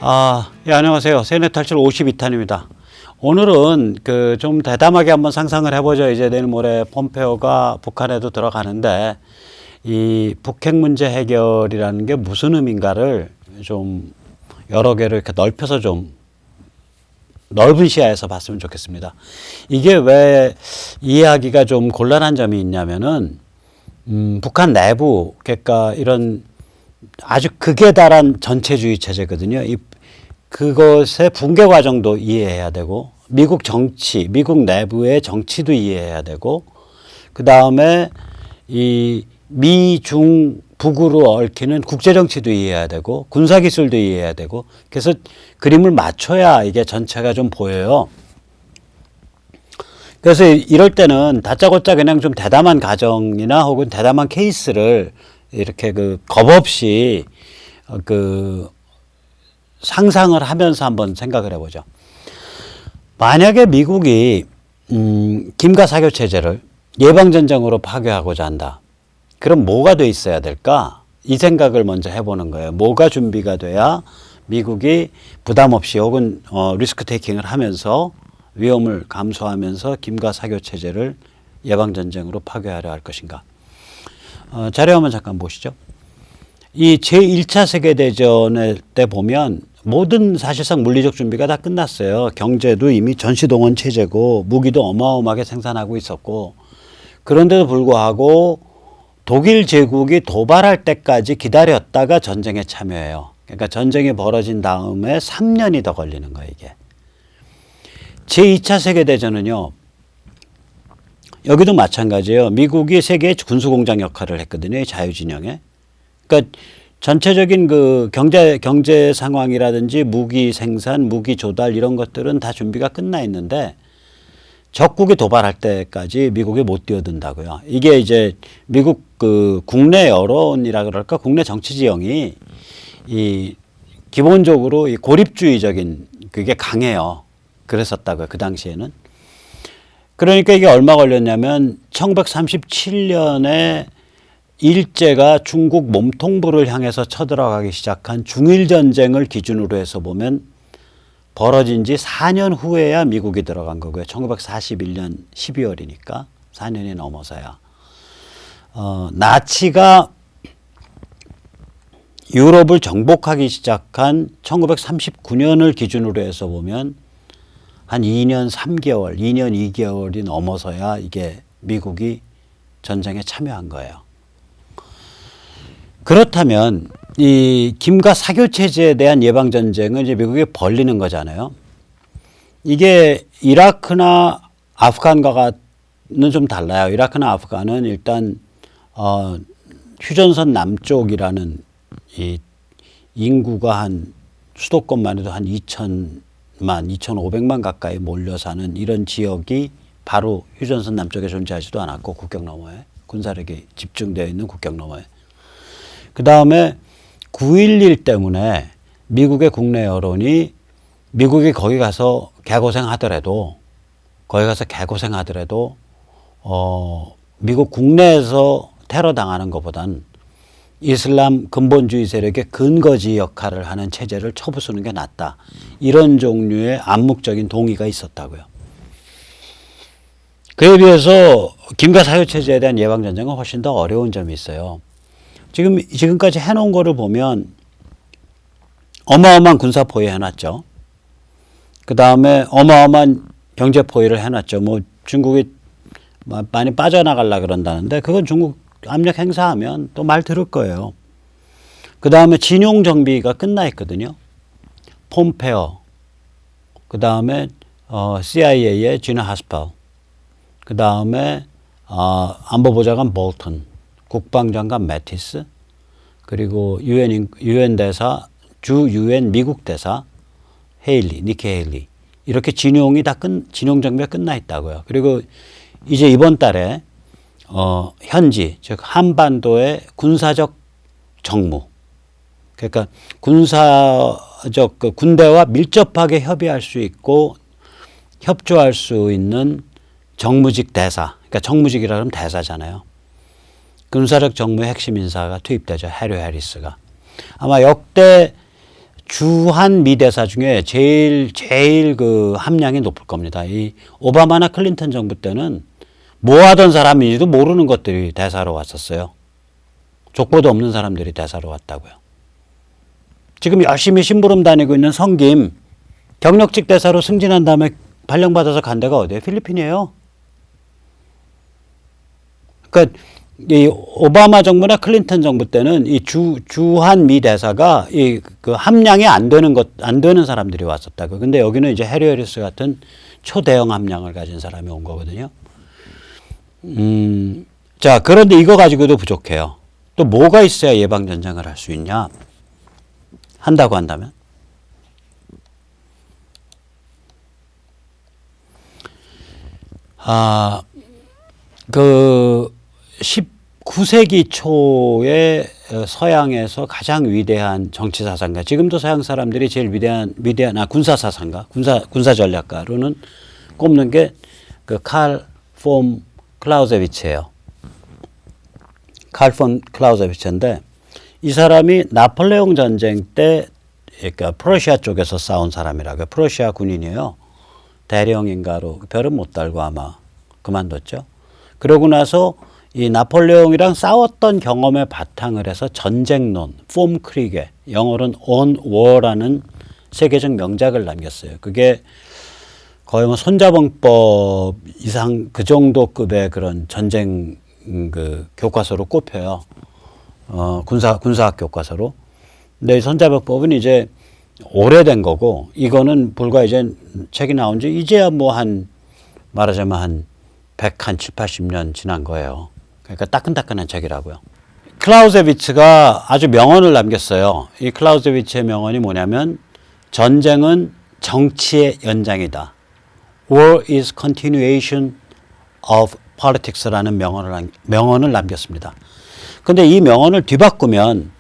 예, 안녕하세요. 세뇌 탈출 52탄입니다. 오늘은 좀 대담하게 한번 상상을 해보죠. 이제 내일 모레 폼페오가 북한에도 들어가는데 이 북핵 문제 해결이라는 게 무슨 의미인가를 좀 여러 개로 이렇게 넓혀서 좀 넓은 시야에서 봤으면 좋겠습니다. 이게 왜 이해하기가 좀 곤란한 점이 있냐면은 북한 내부 그러니까 이런 아주 극에 달한 전체주의 체제거든요. 그것의 붕괴 과정도 이해해야 되고, 미국 정치, 미국 내부의 정치도 이해해야 되고, 그 다음에 이 미중 북으로 얽히는 국제 정치도 이해해야 되고, 군사 기술도 이해해야 되고, 그래서 그림을 맞춰야 이게 전체가 좀 보여요. 그래서 이럴 때는 다짜고짜 그냥 좀 대담한 가정이나 혹은 대담한 케이스를 이렇게 겁 없이 상상을 하면서 한번 생각을 해보죠. 만약에 미국이 김가 사교 체제를 예방전쟁으로 파괴하고자 한다. 그럼 뭐가 돼 있어야 될까? 이 생각을 먼저 해보는 거예요. 뭐가 준비가 돼야 미국이 부담 없이 혹은 리스크 테이킹을 하면서 위험을 감수하면서 김가 사교 체제를 예방전쟁으로 파괴하려 할 것인가? 자료 한번 잠깐 보시죠. 이 제1차 세계대전 때 보면 모든 사실상 물리적 준비가 다 끝났어요. 경제도 이미 전시동원 체제고 무기도 어마어마하게 생산하고 있었고, 그런데도 불구하고 독일 제국이 도발할 때까지 기다렸다가 전쟁에 참여해요. 그러니까 전쟁이 벌어진 다음에 3년이 더 걸리는 거예요, 이게. 제2차 세계대전은요, 여기도 마찬가지예요. 미국이 세계의 군수공장 역할을 했거든요. 자유진영에. 그러니까 전체적인 경제 상황이라든지 무기 생산, 무기 조달 이런 것들은 다 준비가 끝나 있는데 적국이 도발할 때까지 미국이 못 뛰어든다고요. 이게 이제 미국 국내 여론이라 그럴까, 국내 정치 지형이 기본적으로 이 고립주의적인 그게 강해요. 그랬었다고요. 그 당시에는. 그러니까 이게 얼마 걸렸냐면 1937년에 일제가 중국 몸통부를 향해서 쳐들어가기 시작한 중일전쟁을 기준으로 해서 보면 벌어진 지 4년 후에야 미국이 들어간 거고요. 1941년 12월이니까 4년이 넘어서야. 나치가 유럽을 정복하기 시작한 1939년을 기준으로 해서 보면 한 2년 3개월, 2년 2개월이 넘어서야 이게 미국이 전쟁에 참여한 거예요. 그렇다면 이 김가 사교 체제에 대한 예방 전쟁은 이제 미국이 벌리는 거잖아요. 이게 이라크나 아프간과는 좀 달라요. 이라크나 아프간은 일단 휴전선 남쪽이라는 이 인구가 한 수도권만 해도 한 2,000만, 2,500만 가까이 몰려 사는 이런 지역이 바로 휴전선 남쪽에 존재하지도 않았고, 국경 너머에 군사력이 집중되어 있는 국경 너머에. 그 다음에 9.11 때문에 미국의 국내 여론이 미국이 거기 가서 개고생하더라도 미국 국내에서 테러 당하는 것보단 이슬람 근본주의 세력의 근거지 역할을 하는 체제를 쳐부수는 게 낫다. 이런 종류의 암묵적인 동의가 있었다고요. 그에 비해서 김가 사유 체제에 대한 예방전쟁은 훨씬 더 어려운 점이 있어요. 지금까지 해놓은 거를 보면 어마어마한 군사 포위 해놨죠. 그 다음에 어마어마한 경제 포위를 해놨죠. 뭐 중국이 많이 빠져나가려고 그런다는데 그건 중국 압력 행사하면 또 말 들을 거예요. 그 다음에 진용 정비가 끝나 있거든요. 폼페어, 그 다음에 CIA의 지나 하스펠, 그 다음에 안보보좌관 볼턴, 국방장관 매티스, 그리고 유엔 대사, 주 유엔 미국 대사 니키 헤일리, 이렇게 진용 정비가 끝나 있다고요. 그리고 이제 이번 달에 현지, 즉 한반도의 군사적 정무, 그러니까 군사적 군대와 밀접하게 협의할 수 있고 협조할 수 있는 정무직 대사, 그러니까 정무직이라 그러면 대사잖아요. 군사력 정무의 핵심 인사가 투입되죠. 해리 해리스가. 아마 역대 주한 미 대사 중에 제일 그 함량이 높을 겁니다. 이 오바마나 클린턴 정부 때는 뭐 하던 사람인지도 모르는 것들이 대사로 왔었어요. 족보도 없는 사람들이 대사로 왔다고요. 지금 열심히 심부름 다니고 있는 성김, 경력직 대사로 승진한 다음에 발령받아서 간 데가 어디예요? 필리핀이에요. 그러니까 이 오바마 정부나 클린턴 정부 때는 이 주한 미 대사가 이 그 함량이 안 되는 사람들이 왔었다고. 근데 여기는 이제 해리 해리스 같은 초대형 함량을 가진 사람이 온 거거든요. 자, 그런데 이거 가지고도 부족해요. 또 뭐가 있어야 예방전쟁을 할 수 있냐? 한다고 한다면? 그 19세기 초에 서양에서 가장 위대한 정치 사상가, 지금도 서양 사람들이 제일 위대한 군사 사상가, 군사 전략가로는 꼽는 게 그 칼 폰 클라우제비츠예요. 칼 폰 클라우제비츠인데 이 사람이 나폴레옹 전쟁 때 그러니까 프러시아 쪽에서 싸운 사람이라고요. 프러시아 군인이에요. 대령인가로 별은 못 달고 아마 그만뒀죠. 그러고 나서 이 나폴레옹이랑 싸웠던 경험에 바탕을 해서 전쟁론, 폼 크리게, 영어로는 On War라는 세계적 명작을 남겼어요. 그게 거의 뭐 손자병법 이상 그 정도 급의 그런 전쟁 그 교과서로 꼽혀요. 군사학 교과서로. 근데 이 손자병법은 이제 오래된 거고, 이거는 불과 이제 책이 나온 지 이제야 뭐 말하자면 한 107, 80년 지난 거예요. 그러니까 따끈따끈한 책이라고요. 클라우제비츠가 아주 명언을 남겼어요. 이 클라우제비츠의 명언이 뭐냐면 전쟁은 정치의 연장이다. War is continuation of politics라는 명언을 남겼습니다. 그런데 이 명언을 뒤바꾸면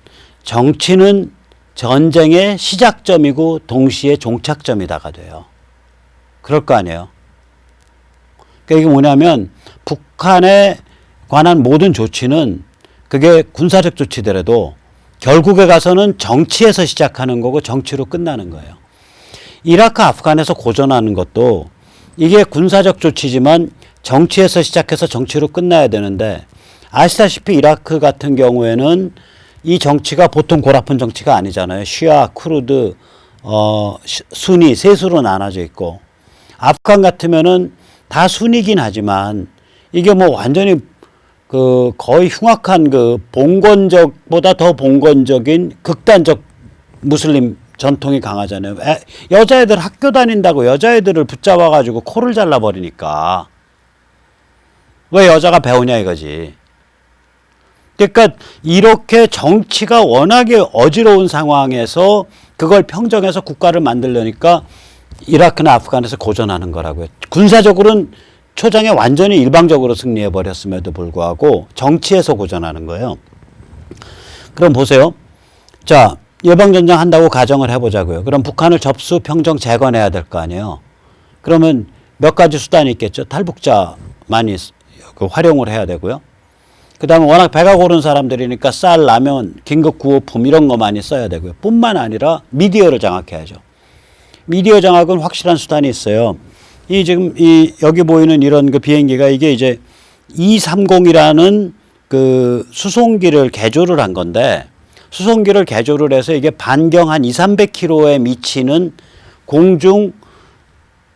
정치는 전쟁의 시작점이고 동시에 종착점이다가 돼요. 그럴 거 아니에요. 그러니까 이게 뭐냐면 북한에 관한 모든 조치는 그게 군사적 조치더라도 결국에 가서는 정치에서 시작하는 거고 정치로 끝나는 거예요. 이라크, 아프간에서 고전하는 것도 이게 군사적 조치지만 정치에서 시작해서 정치로 끝나야 되는데 아시다시피 이라크 같은 경우에는 이 정치가 보통 골아픈 정치가 아니잖아요. 시아, 쿠르드, 순위, 세수로 나눠져 있고 아프간 같으면은 다 순위긴 하지만 이게 뭐 완전히 그 거의 흉악한 그 봉건적보다 더 봉건적인 극단적 무슬림 전통이 강하잖아요. 여자애들 학교 다닌다고 여자애들을 붙잡아가지고 코를 잘라버리니까 왜 여자가 배우냐 이거지. 그러니까 이렇게 정치가 워낙에 어지러운 상황에서 그걸 평정해서 국가를 만들려니까 이라크나 아프간에서 고전하는 거라고요. 군사적으로는 초장에 완전히 일방적으로 승리해 버렸음에도 불구하고 정치에서 고전하는 거예요. 그럼 보세요. 자, 예방전쟁 한다고 가정을 해보자고요. 그럼 북한을 접수, 평정, 재건해야 될 거 아니에요. 그러면 몇 가지 수단이 있겠죠. 탈북자 많이 활용을 해야 되고요. 그 다음에 워낙 배가 고른 사람들이니까 쌀, 라면, 긴급 구호품 이런 거 많이 써야 되고요. 뿐만 아니라 미디어를 장악해야죠. 미디어 장악은 확실한 수단이 있어요. 여기 보이는 이런 그 비행기가 이게 이제 230이라는 그 수송기를 개조를 한 건데 수송기를 개조를 해서 이게 반경 한 200~300km에 미치는 공중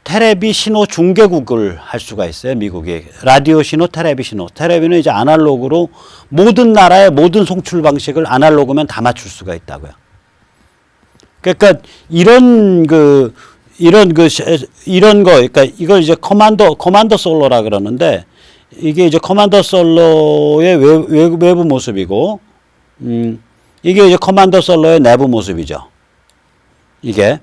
테레비 신호 중계국을 할 수가 있어요. 미국이. 라디오 신호, 테레비 신호. 테레비는 이제 아날로그로 모든 나라의 모든 송출 방식을 아날로그면 다 맞출 수가 있다고요. 그러니까 이런 거, 그러니까 이걸 이제 커만더 솔로라 그러는데 이게 이제 커만더 솔로의 외부 모습이고, 이게 이제 커만더 솔로의 내부 모습이죠. 이게.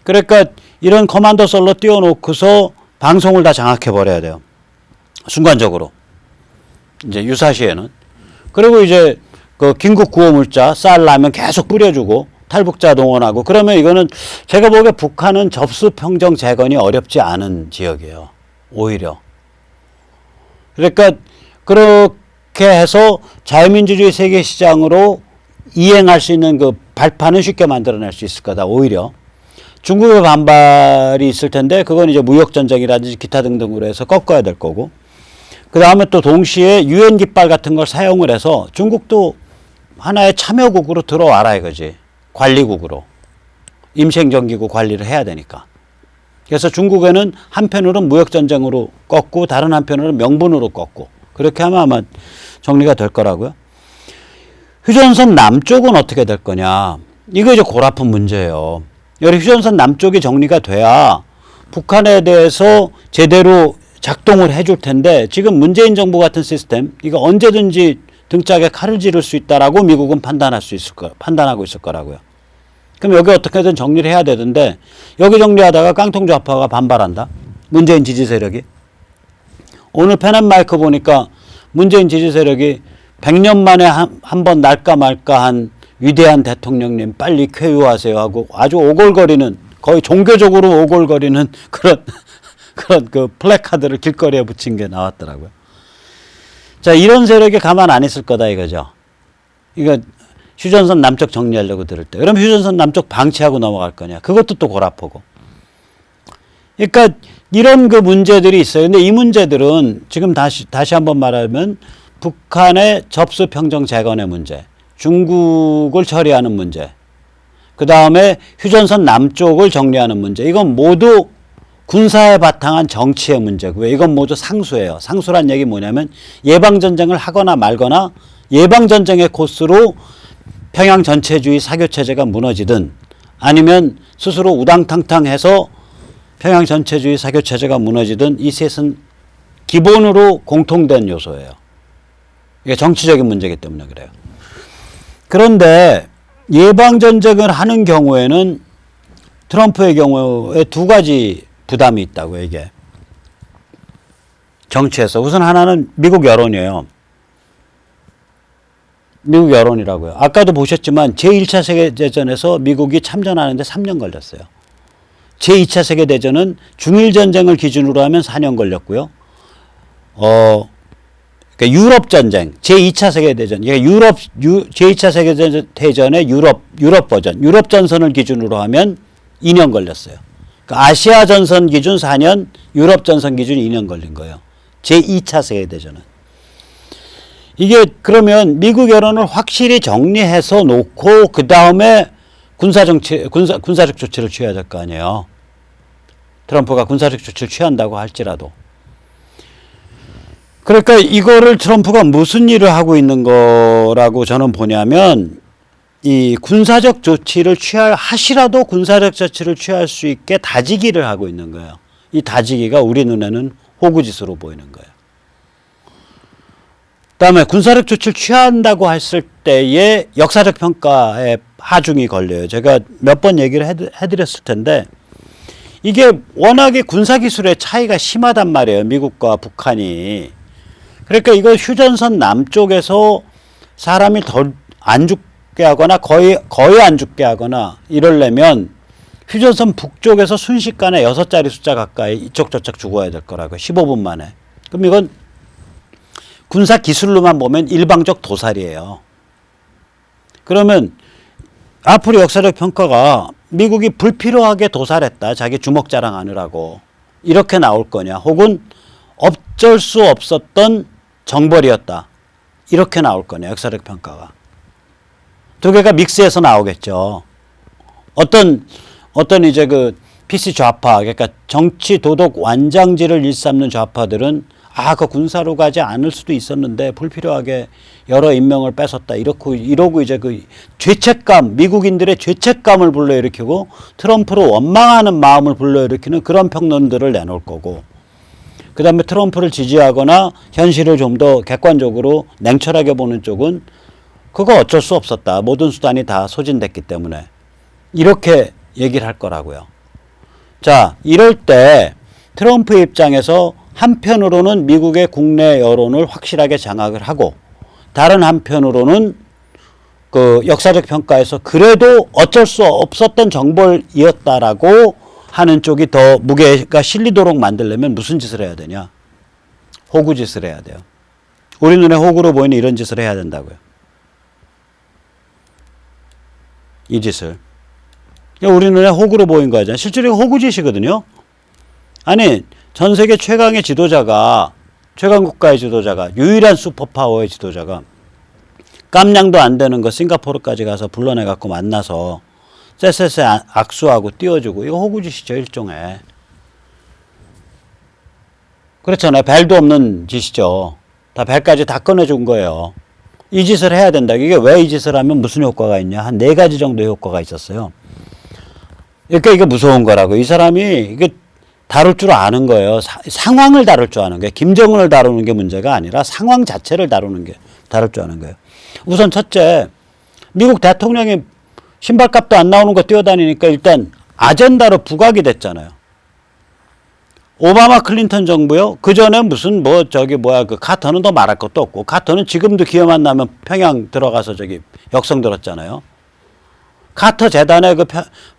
그러니까 이런 커만더 솔로 띄워놓고서 방송을 다 장악해버려야 돼요. 순간적으로. 이제 유사시에는. 그리고 이제 그 긴급 구호 물자, 쌀, 라면 계속 뿌려주고 탈북자 동원하고 그러면 이거는 제가 보기에 북한은 접수, 평정, 재건이 어렵지 않은 지역이에요. 오히려. 그러니까 그렇게 해서 자유민주주의 세계시장으로 이행할 수 있는 그 발판은 쉽게 만들어낼 수 있을 거다. 오히려 중국의 반발이 있을 텐데 그건 이제 무역전쟁이라든지 기타 등등으로 해서 꺾어야 될 거고, 그 다음에 또 동시에 유엔 깃발 같은 걸 사용을 해서 중국도 하나의 참여국으로 들어와라 이거지. 관리국으로. 임시행정기구 관리를 해야 되니까. 그래서 중국에는 한편으로는 무역전쟁으로 꺾고 다른 한편으로는 명분으로 꺾고, 그렇게 하면 아마 정리가 될 거라고요. 휴전선 남쪽은 어떻게 될 거냐. 이거 이제 골아픈 문제예요. 여기 휴전선 남쪽이 정리가 돼야 북한에 대해서 제대로 작동을 해줄 텐데, 지금 문재인 정부 같은 시스템, 이거 언제든지 등짝에 칼을 지를 수 있다라고 미국은 판단하고 있을 거라고요. 그럼 여기 어떻게든 정리를 해야 되던데, 여기 정리하다가 깡통좌파가 반발한다. 문재인 지지 세력이. 오늘 펜앤마이크 보니까 문재인 지지 세력이 100년 만에 한 번 날까 말까 한 위대한 대통령님 빨리 쾌유하세요 하고 아주 오골거리는, 거의 종교적으로 오골거리는 그런 그 플래카드를 길거리에 붙인 게 나왔더라고요. 자, 이런 세력이 가만 안 있을 거다 이거죠. 이거 휴전선 남쪽 정리하려고 들을 때. 그럼 휴전선 남쪽 방치하고 넘어갈 거냐. 그것도 또 골아프고. 그러니까 이런 그 문제들이 있어요. 근데 이 문제들은 지금 다시 한번 말하면 북한의 접수 평정 재건의 문제, 중국을 처리하는 문제, 그 다음에 휴전선 남쪽을 정리하는 문제, 이건 모두 군사에 바탕한 정치의 문제고요. 이건 모두 상수예요. 상수란 얘기 뭐냐면 예방전쟁을 하거나 말거나 예방전쟁의 코스로 평양 전체주의 사교체제가 무너지든 아니면 스스로 우당탕탕해서 평양 전체주의 사교체제가 무너지든 이 셋은 기본으로 공통된 요소예요. 이게 정치적인 문제이기 때문에 그래요. 그런데 예방전쟁을 하는 경우에는 트럼프의 경우에 두 가지 부담이 있다고요. 이게 정치에서 우선 하나는 미국 여론이에요. 미국 여론이라고요. 아까도 보셨지만 제1차 세계대전에서 미국이 참전하는데 3년 걸렸어요. 제2차 세계대전은 중일전쟁을 기준으로 하면 4년 걸렸고요. 그러니까 유럽전쟁, 제2차 세계대전, 그러니까 제2차 세계대전의 유럽 버전, 유럽전선을 기준으로 하면 2년 걸렸어요. 그러니까 아시아 전선 기준 4년, 유럽 전선 기준 2년 걸린 거예요. 제2차 세계대전은. 이게 그러면 미국 여론을 확실히 정리해서 놓고 그 다음에 군사적 조치를 취해야 될 거 아니에요. 트럼프가 군사적 조치를 취한다고 할지라도. 그러니까 이거를 트럼프가 무슨 일을 하고 있는 거라고 저는 보냐면, 이 군사적 조치를 하시라도 군사적 조치를 취할 수 있게 다지기를 하고 있는 거예요. 이 다지기가 우리 눈에는 호구짓으로 보이는 거예요. 그다음에 군사적 조치를 취한다고 했을 때의 역사적 평가에 하중이 걸려요. 제가 몇 번 얘기를 해드렸을 텐데, 이게 워낙에 군사기술의 차이가 심하단 말이에요. 미국과 북한이. 그러니까 이거 휴전선 남쪽에서 사람이 덜 안 죽게 하거나 거의 안 죽게 하거나 이러려면 휴전선 북쪽에서 순식간에 6자리 숫자 가까이 이쪽 저쪽 죽어야 될 거라고요. 15분 만에. 그럼 이건 군사 기술로만 보면 일방적 도살이에요. 그러면 앞으로 역사적 평가가 미국이 불필요하게 도살했다, 자기 주먹 자랑하느라고, 이렇게 나올 거냐, 혹은 어쩔 수 없었던 정벌이었다, 이렇게 나올 거냐, 역사적 평가가. 두 개가 믹스해서 나오겠죠. 어떤 이제 그 PC 좌파, 그러니까 정치 도덕 완장지를 일삼는 좌파들은 그 군사로 가지 않을 수도 있었는데 불필요하게 여러 인명을 뺏었다, 이러고 이제 그 죄책감, 미국인들의 죄책감을 불러일으키고 트럼프를 원망하는 마음을 불러일으키는 그런 평론들을 내놓을 거고, 그 다음에 트럼프를 지지하거나 현실을 좀 더 객관적으로 냉철하게 보는 쪽은 그거 어쩔 수 없었다, 모든 수단이 다 소진됐기 때문에, 이렇게 얘기를 할 거라고요. 자, 이럴 때 트럼프 입장에서 한편으로는 미국의 국내 여론을 확실하게 장악을 하고, 다른 한편으로는 그 역사적 평가에서 그래도 어쩔 수 없었던 정벌이었다라고 하는 쪽이 더 무게가 실리도록 만들려면 무슨 짓을 해야 되냐? 호구짓을 해야 돼요. 우리 눈에 호구로 보이는 이런 짓을 해야 된다고요. 이 짓을. 우리 눈에 호구로 보인 거잖아요. 실제로 호구짓이거든요. 아니, 전 세계 최강의 지도자가, 최강 국가의 지도자가, 유일한 슈퍼파워의 지도자가 깜냥도 안 되는 거 싱가포르까지 가서 불러내갖고 만나서 쎄쎄쎄 악수하고 띄워주고, 이거 호구짓이죠, 일종의. 그렇잖아요. 벨도 없는 짓이죠. 다 벨까지 다 꺼내준 거예요. 이 짓을 해야 된다. 이게 왜 이 짓을 하면 무슨 효과가 있냐? 한 4가지 정도의 효과가 있었어요. 그러니까 이게 무서운 거라고. 이 사람이 이게 다룰 줄 아는 거예요. 상황을 다룰 줄 아는 거예요. 김정은을 다루는 게 문제가 아니라 상황 자체를 다룰 줄 아는 거예요. 우선 첫째, 미국 대통령이 신발값도 안 나오는 거 뛰어다니니까 일단 아젠다로 부각이 됐잖아요. 오바마 클린턴 정부요. 그 전에 무슨 그 카터는 더 말할 것도 없고, 카터는 지금도 기회만 나면 평양 들어가서 역성 들었잖아요. 카터 재단에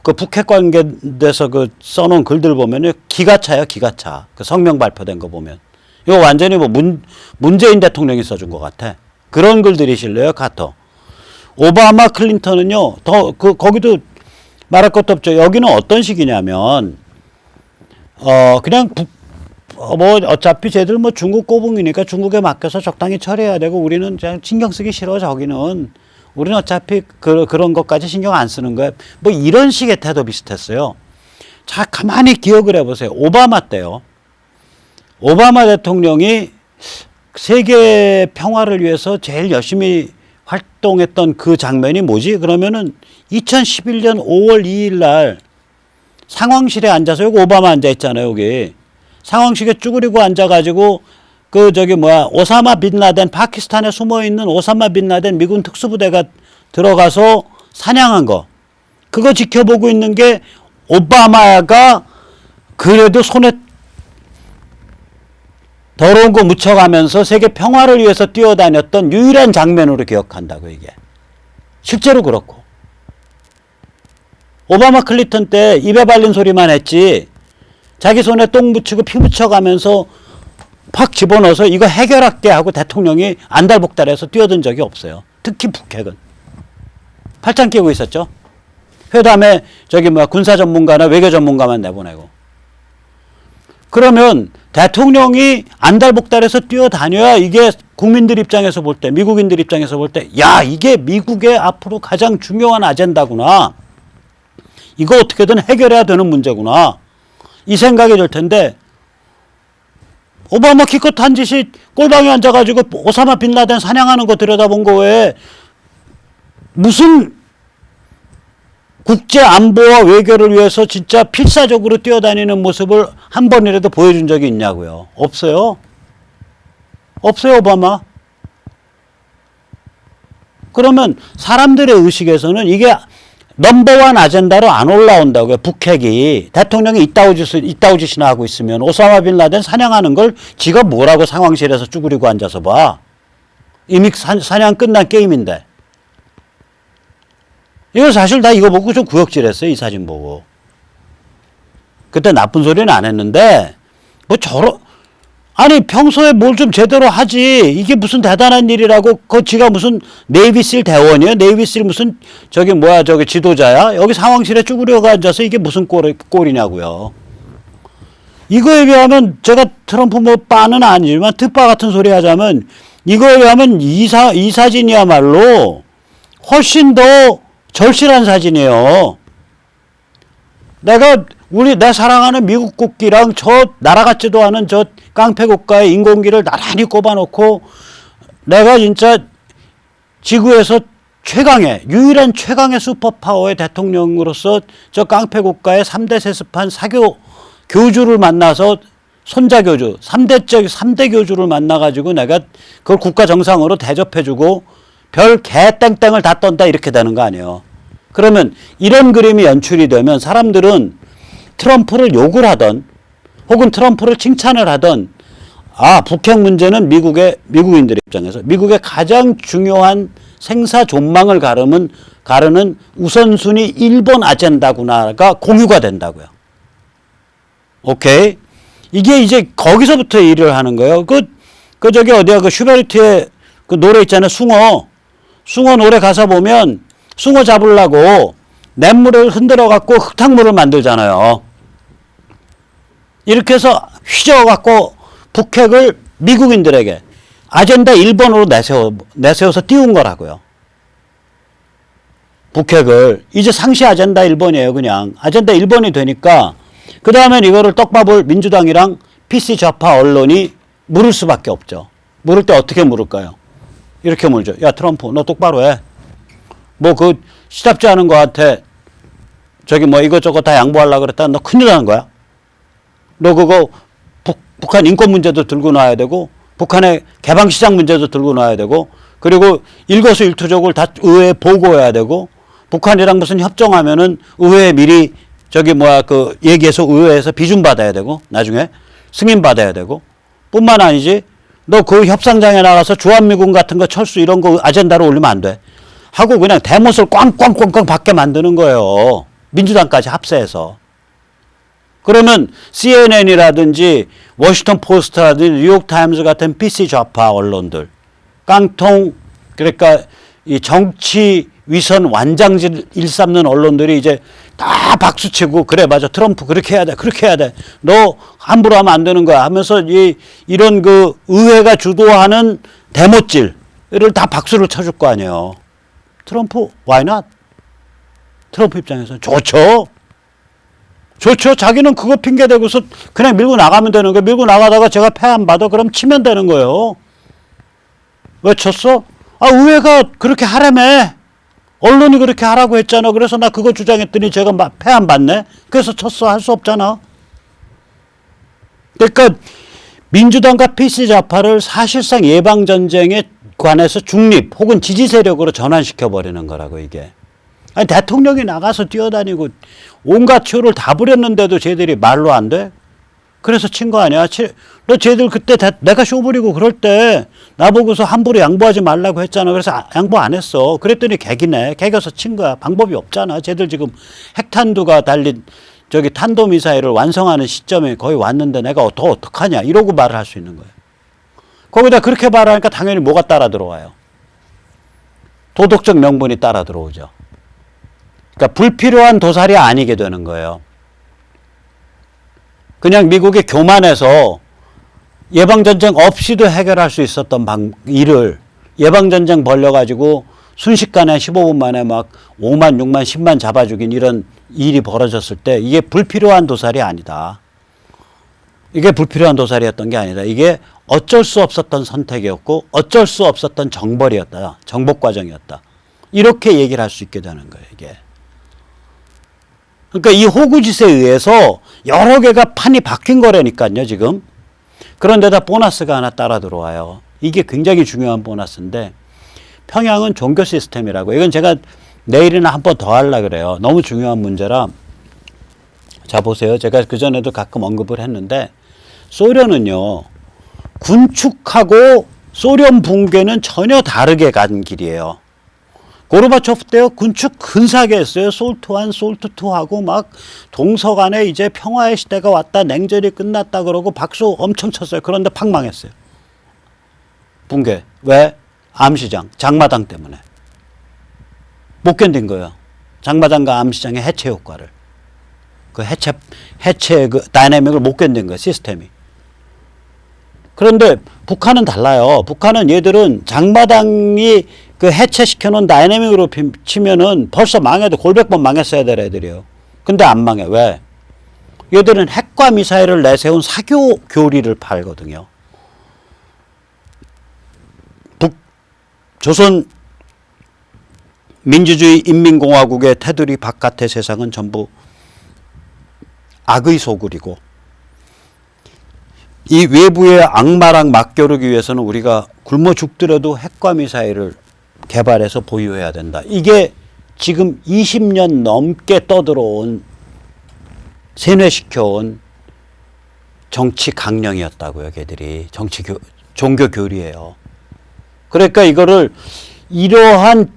그 북핵 관계돼서 써놓은 글들 보면요. 기가 차요, 기가 차. 그 성명 발표된 거 보면. 이거 완전히 문재인 대통령이 써준 것 같아. 그런 글들이 실려요, 카터. 오바마 클린턴은요, 거기도 말할 것도 없죠. 여기는 어떤 식이냐면, 그냥 어차피 쟤들 중국 꼬붕이니까 중국에 맡겨서 적당히 처리해야 되고, 우리는 그냥 신경 쓰기 싫어, 저기는. 우리는 어차피 그런 것까지 신경 안 쓰는 거야. 이런 식의 태도 비슷했어요. 자, 가만히 기억을 해보세요. 오바마 때요. 오바마 대통령이 세계 평화를 위해서 제일 열심히 활동했던 그 장면이 뭐지? 그러면은 2011년 5월 2일 날 상황실에 앉아서, 여기 오바마 앉아있잖아요, 여기. 상황실에 쭈그리고 앉아가지고, 오사마 빈 라덴, 파키스탄에 숨어있는 오사마 빈 라덴 미군 특수부대가 들어가서 사냥한 거. 그거 지켜보고 있는 게 오바마가 그래도 손에 더러운 거 묻혀가면서 세계 평화를 위해서 뛰어다녔던 유일한 장면으로 기억한다고, 이게. 실제로 그렇고. 오바마 클린턴 때 입에 발린 소리만 했지, 자기 손에 똥 묻히고 피 묻혀가면서 팍 집어넣어서 이거 해결할게 하고 대통령이 안달복달해서 뛰어든 적이 없어요. 특히 북핵은. 팔짱 끼고 있었죠. 회담에 군사 전문가나 외교 전문가만 내보내고. 그러면 대통령이 안달복달해서 뛰어다녀야 이게 국민들 입장에서 볼 때, 미국인들 입장에서 볼 때, 야, 이게 미국의 앞으로 가장 중요한 아젠다구나. 이거 어떻게든 해결해야 되는 문제구나. 이 생각이 들 텐데, 오바마 기껏 한 짓이 꼴방에 앉아가지고 오사마 빈 라덴 사냥하는 거 들여다본 거 외에 무슨 국제 안보와 외교를 위해서 진짜 필사적으로 뛰어다니는 모습을 한 번이라도 보여준 적이 있냐고요. 없어요. 없어요, 오바마. 그러면 사람들의 의식에서는 이게 넘버원 아젠다로 안 올라온다고요. 북핵이. 대통령이 이따오 짓이나 하고 있으면 오사마 빈 라덴 사냥하는 걸 지가 뭐라고 상황실에서 쭈그리고 앉아서 봐. 이미 사냥 끝난 게임인데. 이거 사실 나 이거 보고 좀 구역질했어요. 이 사진 보고. 그때 나쁜 소리는 안 했는데 아니 평소에 뭘 좀 제대로 하지. 이게 무슨 대단한 일이라고. 지가 무슨 네이비실 대원이에요? 네이비실 무슨 지도자야? 여기 상황실에 쭈그려가 앉아서 이게 무슨 꼴이냐고요. 이거에 비하면 제가 트럼프 빠는 아니지만 특빠 같은 소리 하자면 이거에 비하면 이 사진이야말로 훨씬 더 절실한 사진이에요. 내 사랑하는 미국 국기랑 나라 같지도 않은 깡패 국가의 인공기를 나란히 꼽아놓고 내가 진짜 지구에서 유일한 최강의 슈퍼파워의 대통령으로서 깡패 국가의 3대 세습한 교주를 만나서 손자교주, 3대 교주를 만나가지고 내가 그걸 국가 정상으로 대접해주고 별 개땡땡을 다 떤다 이렇게 되는 거 아니에요. 그러면 이런 그림이 연출이 되면 사람들은 트럼프를 욕을 하던 혹은 트럼프를 칭찬을 하던 북핵 문제는 미국인들 입장에서 미국의 가장 중요한 생사 존망을 가르는 우선순위 1번 아젠다구나가 공유가 된다고요. 오케이? 이게 이제 거기서부터 일을 하는 거예요. 슈베르트의 그 노래 있잖아요. 숭어 노래 가사 보면 숭어 잡으려고 냇물을 흔들어 갖고 흙탕물을 만들잖아요. 이렇게 해서 휘저어 갖고 북핵을 미국인들에게 아젠다 1번으로 내세워서 띄운 거라고요. 북핵을 이제 상시 아젠다 1번이에요. 그냥 아젠다 1번이 되니까 그 다음엔 이거를 떡밥을 민주당이랑 PC 좌파 언론이 물을 수밖에 없죠. 물을 때 어떻게 물을까요? 이렇게 물죠. 야 트럼프 너 똑바로 해. 뭐 그 시답지 않은 거한테 저기 뭐 이것저것 다 양보하려고 그랬다. 너 큰일 나는 거야. 너 그거 북한 인권 문제도 들고 나와야 되고 북한의 개방시장 문제도 들고 나와야 되고 그리고 일거수일투족을 다 의회에 보고해야 되고 북한이랑 무슨 협정하면은 의회에 미리 저기 뭐야 그 얘기해서 의회에서 비준 받아야 되고 나중에 승인 받아야 되고 뿐만 아니지 너 그 협상장에 나가서 주한미군 같은 거 철수 이런 거 아젠다로 올리면 안 돼. 하고 그냥 대못을 꽝꽝꽝꽝 받게 만드는 거예요. 민주당까지 합세해서. 그러면 CNN이라든지 워싱턴 포스트라든지 뉴욕타임즈 같은 PC 좌파 언론들 깡통 그러니까 이 정치 위선 완장질 일삼는 언론들이 이제 다 박수치고 그래 맞아 트럼프 그렇게 해야 돼 그렇게 해야 돼 너 함부로 하면 안 되는 거야 하면서 이런 그 의회가 주도하는 대못질을 다 박수를 쳐줄 거 아니에요. 트럼프 why not? 트럼프 입장에서는 좋죠. 자기는 그거 핑계대고서 그냥 밀고 나가면 되는 거예요. 밀고 나가다가 제가 패 안 받아 그럼 치면 되는 거예요. 왜 쳤어? 아 의회가 그렇게 하라며. 언론이 그렇게 하라고 했잖아. 그래서 나 그거 주장했더니 제가 패 안 받네. 그래서 쳤어. 할 수 없잖아. 그러니까 민주당과 PC좌파를 사실상 예방전쟁에 관해서 중립 혹은 지지 세력으로 전환시켜버리는 거라고 이게. 아니 대통령이 나가서 뛰어다니고 온갖 쇼를 다 부렸는데도 쟤들이 말로 안 돼? 그래서 친 거 아니야? 너 쟤들 그때 내가 쇼 부리고 그럴 때 나보고서 함부로 양보하지 말라고 했잖아. 그래서 양보 안 했어. 그랬더니 개기네. 개겨서 친 거야. 방법이 없잖아. 쟤들 지금 핵탄두가 달린 저기 탄도미사일을 완성하는 시점에 거의 왔는데 내가 더 어떡하냐. 이러고 말을 할 수 있는 거예요. 거기다 그렇게 말하니까 당연히 뭐가 따라 들어와요? 도덕적 명분이 따라 들어오죠. 그러니까 불필요한 도살이 아니게 되는 거예요. 그냥 미국이 교만해서 예방전쟁 없이도 해결할 수 있었던 일을 예방전쟁 벌려가지고 순식간에 15분 만에 막 5만, 6만, 10만 잡아 죽인 이런 일이 벌어졌을 때 이게 불필요한 도살이 아니다. 이게 불필요한 도살이었던 게 아니다. 이게 어쩔 수 없었던 선택이었고 어쩔 수 없었던 정벌이었다. 정복 과정이었다. 이렇게 얘기를 할 수 있게 되는 거예요. 이게. 그러니까 이 호구짓에 의해서 여러 개가 판이 바뀐 거라니까요. 지금. 그런데다 보너스가 하나 따라 들어와요. 이게 굉장히 중요한 보너스인데 평양은 종교 시스템이라고. 이건 제가 내일이나 한 번 더 하려고 그래요. 너무 중요한 문제라. 자 보세요. 제가 그전에도 가끔 언급을 했는데 소련은요. 군축하고 소련 붕괴는 전혀 다르게 간 길이에요. 고르바초프 때요 군축 근사하게 했어요. 솔트 1, 솔트 2 하고 막 동서간에 이제 평화의 시대가 왔다. 냉전이 끝났다 그러고 박수 엄청 쳤어요. 그런데 팍 망했어요. 붕괴. 왜? 암시장, 장마당 때문에. 못 견딘 거예요. 장마당과 암시장의 해체 효과를. 그 해체 그 다이내믹을 못 견딘 거예요. 시스템이. 그런데 북한은 달라요. 북한은 얘들은 장마당이 그 해체시켜 놓은 다이내믹으로 치면은 벌써 망해도 골백번 망했어야 될 애들이에요. 근데 안 망해. 왜? 얘들은 핵과 미사일을 내세운 사교 교리를 팔거든요. 조선 민주주의 인민공화국의 테두리 바깥의 세상은 전부 악의 소굴이고 이 외부의 악마랑 맞겨루기 위해서는 우리가 굶어 죽더라도 핵과 미사일을 개발해서 보유해야 된다. 이게 지금 20년 넘게 떠들어온 세뇌시켜온 정치 강령이었다고요. 걔들이 종교 교리예요. 그러니까 이거를 이러한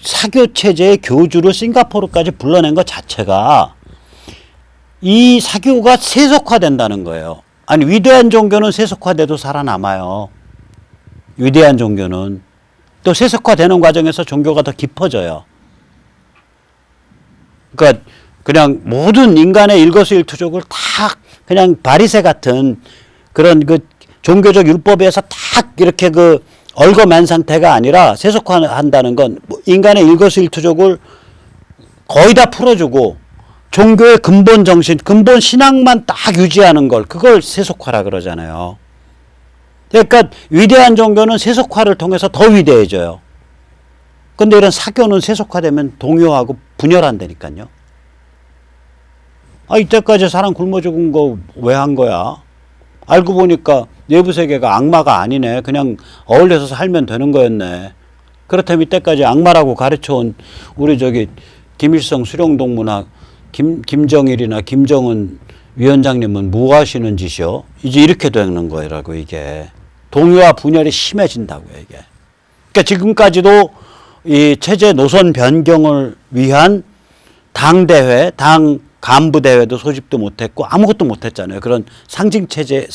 사교체제의 교주를 싱가포르까지 불러낸 것 자체가 이 사교가 세속화된다는 거예요. 아니 위대한 종교는 세속화돼도 살아남아요. 위대한 종교는. 또 세속화되는 과정에서 종교가 더 깊어져요. 그러니까 그냥 모든 인간의 일거수일투족을 다 그냥 바리새 같은 그런 그 종교적 율법에서 딱 이렇게 그 얽어맨 상태가 아니라 세속화한다는 건 인간의 일거수일투족을 거의 다 풀어주고 종교의 근본 정신, 근본 신앙만 딱 유지하는 걸, 그걸 세속화라 그러잖아요. 그러니까 위대한 종교는 세속화를 통해서 더 위대해져요. 근데 이런 사교는 세속화되면 동요하고 분열한다니까요. 아, 이때까지 사람 굶어 죽은 거 왜 한 거야? 알고 보니까 내부 세계가 악마가 아니네. 그냥 어울려서 살면 되는 거였네. 그렇다면 이때까지 악마라고 가르쳐온 우리 저기 김일성 수령동무나 김정일이나 김정은 위원장님은 뭐 하시는 짓이요? 이제 이렇게 되는 거라고 이게. 동요와 분열이 심해진다고요, 이게. 그러니까 지금까지도 이 체제 노선 변경을 위한 당대회, 당 간부대회도 소집도 못했고 아무것도 못했잖아요. 그런 상징체제,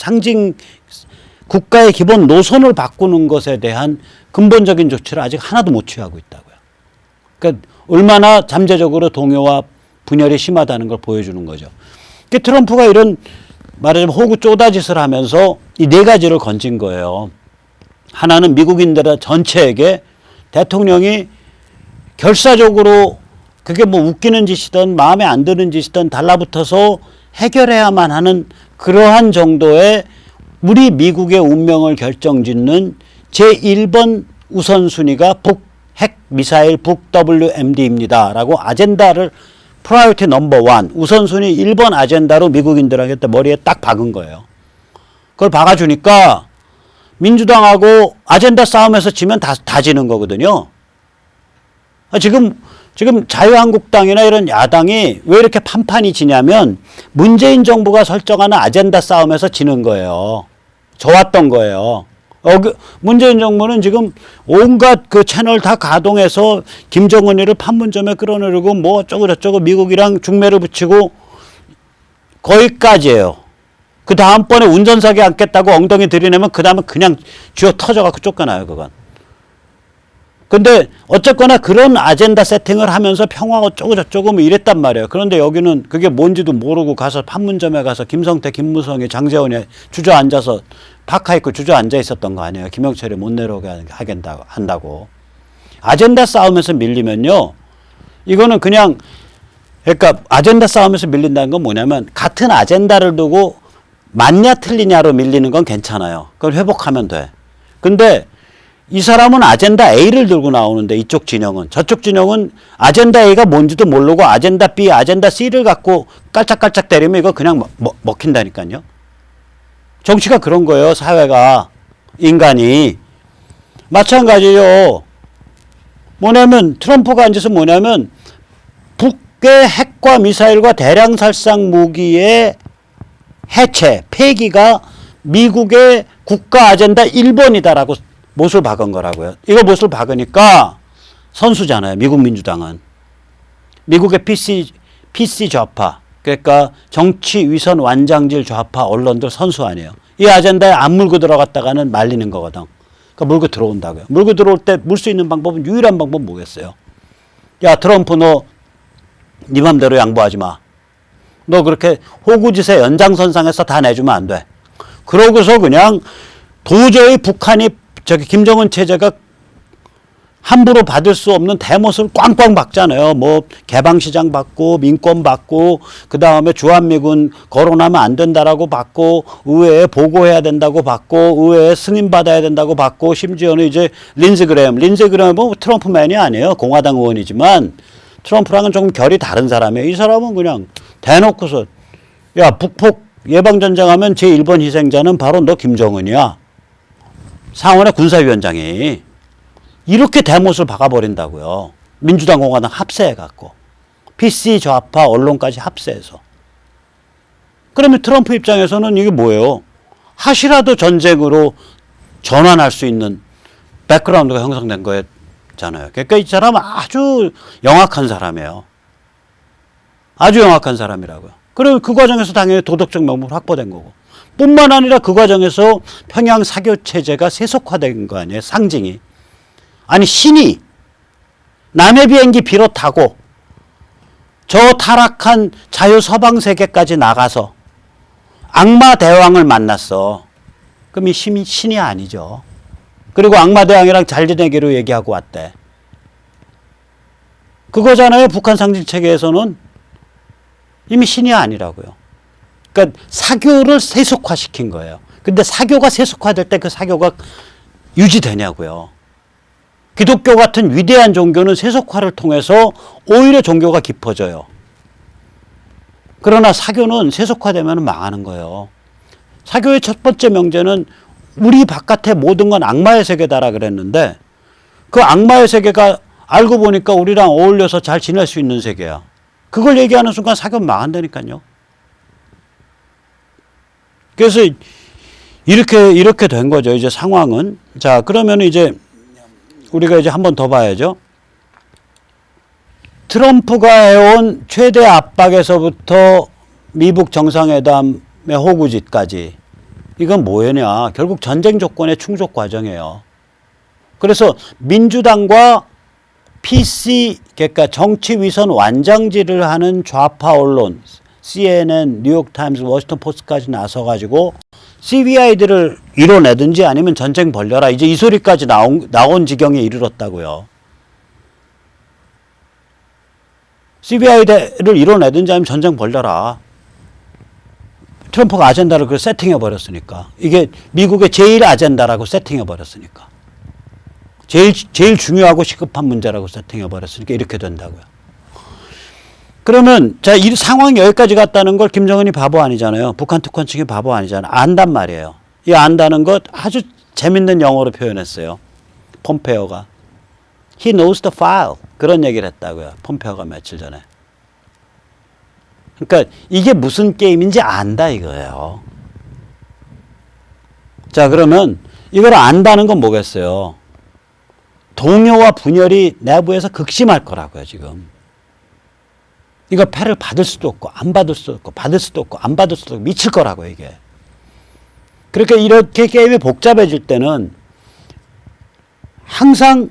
국가의 기본 노선을 바꾸는 것에 대한 근본적인 조치를 아직 하나도 못 취하고 있다고요. 그러니까 얼마나 잠재적으로 동요와 분열이 심하다는 걸 보여주는 거죠. 그러니까 트럼프가 이런 말하자면 호구 쪼다짓을 하면서 이 네 가지를 건진 거예요. 하나는 미국인들 전체에게 대통령이 결사적으로 그게 뭐 웃기는 짓이든 마음에 안 드는 짓이든 달라붙어서 해결해야만 하는 그러한 정도의 우리 미국의 운명을 결정짓는 제1번 우선순위가 북핵 미사일 북 WMD입니다. 라고 아젠다를 프라이어티 넘버 1 우선순위 1번 아젠다로 미국인들에게 머리에 딱 박은 거예요. 그걸 박아주니까 민주당하고 아젠다 싸움에서 지면 다 지는 거거든요. 지금 자유한국당이나 이런 야당이 왜 이렇게 판판이 지냐면 문재인 정부가 설정하는 아젠다 싸움에서 지는 거예요. 져왔던 거예요. 문재인 정부는 지금 온갖 그 채널 다 가동해서 김정은이를 판문점에 끌어내리고 뭐 어쩌고저쩌고 미국이랑 중매를 붙이고 거기까지예요. 그 다음번에 운전석에 앉겠다고 엉덩이 들이내면 그 다음에 그냥 쥐어 터져갖고 쫓겨나요, 그건. 근데 어쨌거나 그런 아젠다 세팅을 하면서 평화 어쩌고저쩌고 뭐 이랬단 말이에요. 그런데 여기는 그게 뭔지도 모르고 가서 판문점에 가서 김성태, 김무성이, 장재원이 주저앉아서 파카 입고 주저앉아 있었던 거 아니에요. 김영철이 못 내려오게 한다고. 아젠다 싸움에서 밀리면요. 이거는 그냥 그러니까 아젠다 싸움에서 밀린다는 건 뭐냐면 같은 아젠다를 두고 맞냐 틀리냐로 밀리는 건 괜찮아요. 그걸 회복하면 돼. 근데 이 사람은 아젠다 A를 들고 나오는데 이쪽 진영은 저쪽 진영은 아젠다 A가 뭔지도 모르고 아젠다 B, 아젠다 C를 갖고 깔짝깔짝 때리면 이거 그냥 먹힌다니까요. 정치가 그런 거예요. 사회가 인간이 마찬가지요. 뭐냐면 트럼프가 한 짓은 뭐냐면 북의 핵과 미사일과 대량 살상 무기의 해체, 폐기가 미국의 국가 아젠다 1번이다라고 못을 박은 거라고요. 이거 못을 박으니까 선수잖아요. 미국 민주당은. 미국의 PC 좌파, 그러니까 정치 위선 완장질 좌파 언론들 선수 아니에요. 이 아젠다에 안 물고 들어갔다가는 말리는 거거든. 그러니까 물고 들어온다고요. 물고 들어올 때 물 수 있는 방법은 유일한 방법 뭐겠어요? 야, 트럼프 너 네 맘대로 양보하지 마. 너 그렇게 호구짓의 연장선상에서 다 내주면 안 돼. 그러고서 그냥 도저히 북한이 김정은 체제가 함부로 받을 수 없는 대못을 꽝꽝 박잖아요. 뭐 개방시장 받고 민권 받고 그 다음에 주한미군 거론하면 안 된다라고 받고 의회에 보고해야 된다고 받고 의회에 승인받아야 된다고 받고 심지어는 이제 린지 그래엄은 뭐 트럼프맨이 아니에요. 공화당 의원이지만 트럼프랑은 조금 결이 다른 사람이에요. 이 사람은 그냥 대놓고서 야 북폭 예방전쟁하면 제1번 희생자는 바로 너 김정은이야. 상원의 군사위원장이 이렇게 대못을 박아버린다고요. 민주당 공화당 합세해갖고 PC 좌파 언론까지 합세해서. 그러면 트럼프 입장에서는 이게 뭐예요? 하시라도 전쟁으로 전환할 수 있는 백그라운드가 형성된 거잖아요. 그러니까 이 사람은 아주 영악한 사람이에요. 아주 영악한 사람이라고요. 그리고 그 과정에서 당연히 도덕적 명분 확보된 거고. 뿐만 아니라 그 과정에서 평양 사교 체제가 세속화된 거 아니에요. 상징이. 아니 신이 남의 비행기 비롯 타고 저 타락한 자유 서방 세계까지 나가서 악마 대왕을 만났어. 그럼 이 신이 아니죠. 그리고 악마 대왕이랑 잘 지내기로 얘기하고 왔대. 그거잖아요. 북한 상징 체계에서는 이미 신이 아니라고요. 그러니까 사교를 세속화시킨 거예요. 근데 사교가 세속화될 때 그 사교가 유지되냐고요. 기독교 같은 위대한 종교는 세속화를 통해서 오히려 종교가 깊어져요. 그러나 사교는 세속화되면 망하는 거예요. 사교의 첫 번째 명제는 우리 바깥의 모든 건 악마의 세계다라 그랬는데 그 악마의 세계가 알고 보니까 우리랑 어울려서 잘 지낼 수 있는 세계야. 그걸 얘기하는 순간 사교는 망한다니까요. 그래서 이렇게 된 거죠. 이제 상황은. 자, 그러면 이제 우리가 이제 한 번 더 봐야죠. 트럼프가 해온 최대 압박에서부터 미북 정상회담의 호구짓까지 이건 뭐냐? 결국 전쟁 조건의 충족 과정이에요. 그래서 민주당과 PC, 그러니까 정치 위선 완장질을 하는 좌파 언론, CNN, 뉴욕타임스, 워싱턴 포스트까지 나서가지고 CBI들을 이뤄내든지 아니면 전쟁 벌려라. 이제 이 소리까지 나온 지경에 이르렀다고요. CBI를 이뤄내든지 아니면 전쟁 벌려라. 트럼프가 아젠다를 그 세팅해버렸으니까. 이게 미국의 제일 아젠다라고 세팅해버렸으니까. 제일 중요하고 시급한 문제라고 세팅해버렸으니까 이렇게 된다고요. 그러면 자, 이 상황이 여기까지 갔다는 걸 김정은이 바보 아니잖아요. 북한 특권층이 바보 아니잖아요. 안단 말이에요. 이 안다는 것 아주 재밌는 영어로 표현했어요. 폼페오가. He knows the file. 그런 얘기를 했다고요. 폼페오가 며칠 전에. 그러니까 이게 무슨 게임인지 안다 이거예요. 자, 그러면 이걸 안다는 건 뭐겠어요? 동요와 분열이 내부에서 극심할 거라고요, 지금. 이거 패를 받을 수도 없고 안 받을 수도 없고 받을 수도 없고 안 받을 수도 없고 미칠 거라고 이게. 그러니까 이렇게 게임이 복잡해질 때는 항상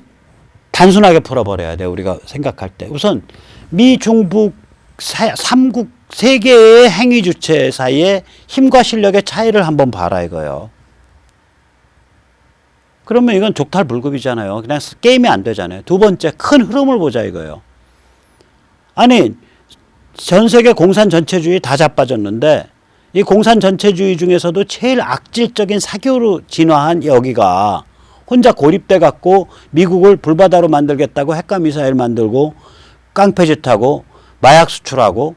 단순하게 풀어버려야 돼요. 우리가 생각할 때. 우선 미, 중북, 삼국 세 개의 행위 주체 사이에 힘과 실력의 차이를 한번 봐라 이거예요. 그러면 이건 족탈불급이잖아요. 그냥 게임이 안 되잖아요. 두 번째 큰 흐름을 보자 이거예요. 아니 전 세계 공산 전체주의 다 자빠졌는데 이 공산 전체주의 중에서도 제일 악질적인 사교로 진화한 여기가 혼자 고립돼 갖고 미국을 불바다로 만들겠다고 핵과 미사일 만들고 깡패짓하고 마약 수출하고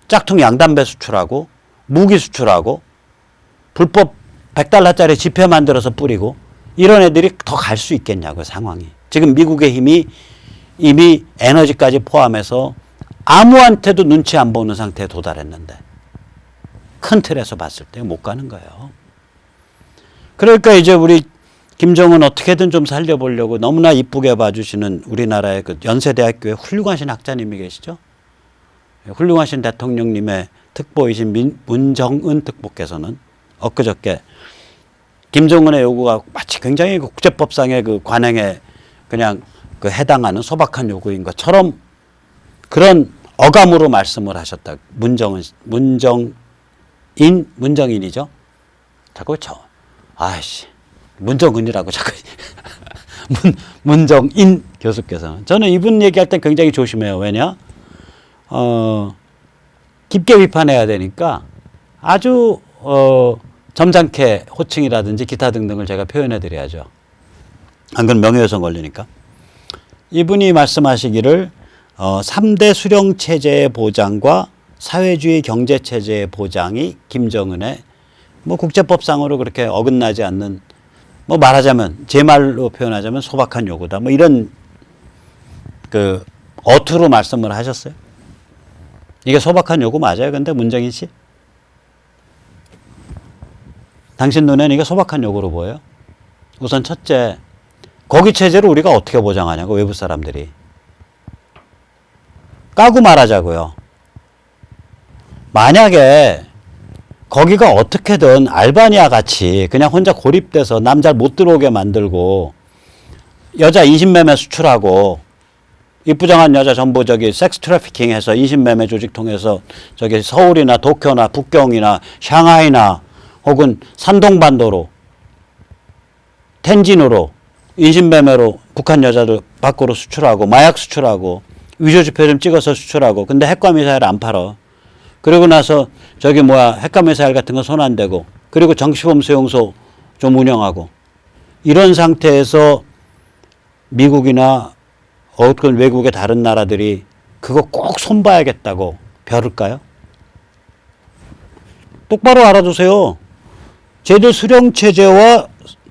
짝퉁 양담배 수출하고 무기 수출하고 불법 $100짜리 지폐 만들어서 뿌리고 이런 애들이 더 갈 수 있겠냐고 상황이. 지금 미국의 힘이 이미 에너지까지 포함해서 아무한테도 눈치 안 보는 상태에 도달했는데 큰 틀에서 봤을 때 못 가는 거예요. 그러니까 이제 우리 김정은 어떻게든 좀 살려보려고 너무나 이쁘게 봐주시는 우리나라의 그 연세대학교의 훌륭하신 학자님이 계시죠. 훌륭하신 대통령님의 특보이신 문정은 특보께서는 엊그저께 김정은의 요구가 마치 굉장히 국제법상의 그 관행에 그냥 그 해당하는 소박한 요구인 것처럼 그런 어감으로 말씀을 하셨다. 문정인이죠. 자꾸 문정은이라고 자꾸 문정인 교수께서는 저는 이분 얘기할 때 굉장히 조심해요. 왜냐? 깊게 비판해야 되니까 아주 점잖게 호칭이라든지 기타 등등을 제가 표현해 드려야죠. 안 그러면 명예훼손 걸리니까. 이분이 말씀하시기를 3대 수령 체제의 보장과 사회주의 경제 체제의 보장이 김정은의 뭐 국제법상으로 그렇게 어긋나지 않는 뭐 말하자면 제 말로 표현하자면 소박한 요구다. 뭐 이런 그 어투로 말씀을 하셨어요. 이게 소박한 요구 맞아요? 근데 문정인 씨? 당신 눈에는 이게 소박한 요구로 보여요? 우선 첫째, 거기 체제를 우리가 어떻게 보장하냐고 외부 사람들이. 까고 말하자고요. 만약에 거기가 어떻게든 알바니아 같이 그냥 혼자 고립돼서 남 잘 못 들어오게 만들고 여자 인신매매 수출하고 이쁘장한 여자 전부 저기 섹스 트래피킹 해서 인신매매 조직 통해서 저기 서울이나 도쿄나 북경이나 샹하이나 혹은 산동반도로 텐진으로 인신매매로 북한 여자들 밖으로 수출하고 마약 수출하고 위조지폐 찍어서 수출하고 근데 핵과 미사일 안 팔아. 그러고 나서 저기 핵과 미사일 같은 거 손 안 대고 그리고 정치범 수용소 좀 운영하고 이런 상태에서 미국이나 어떤 외국의 다른 나라들이 그거 꼭 손봐야겠다고 벼를까요? 똑바로 알아두세요. 쟤들 수령체제와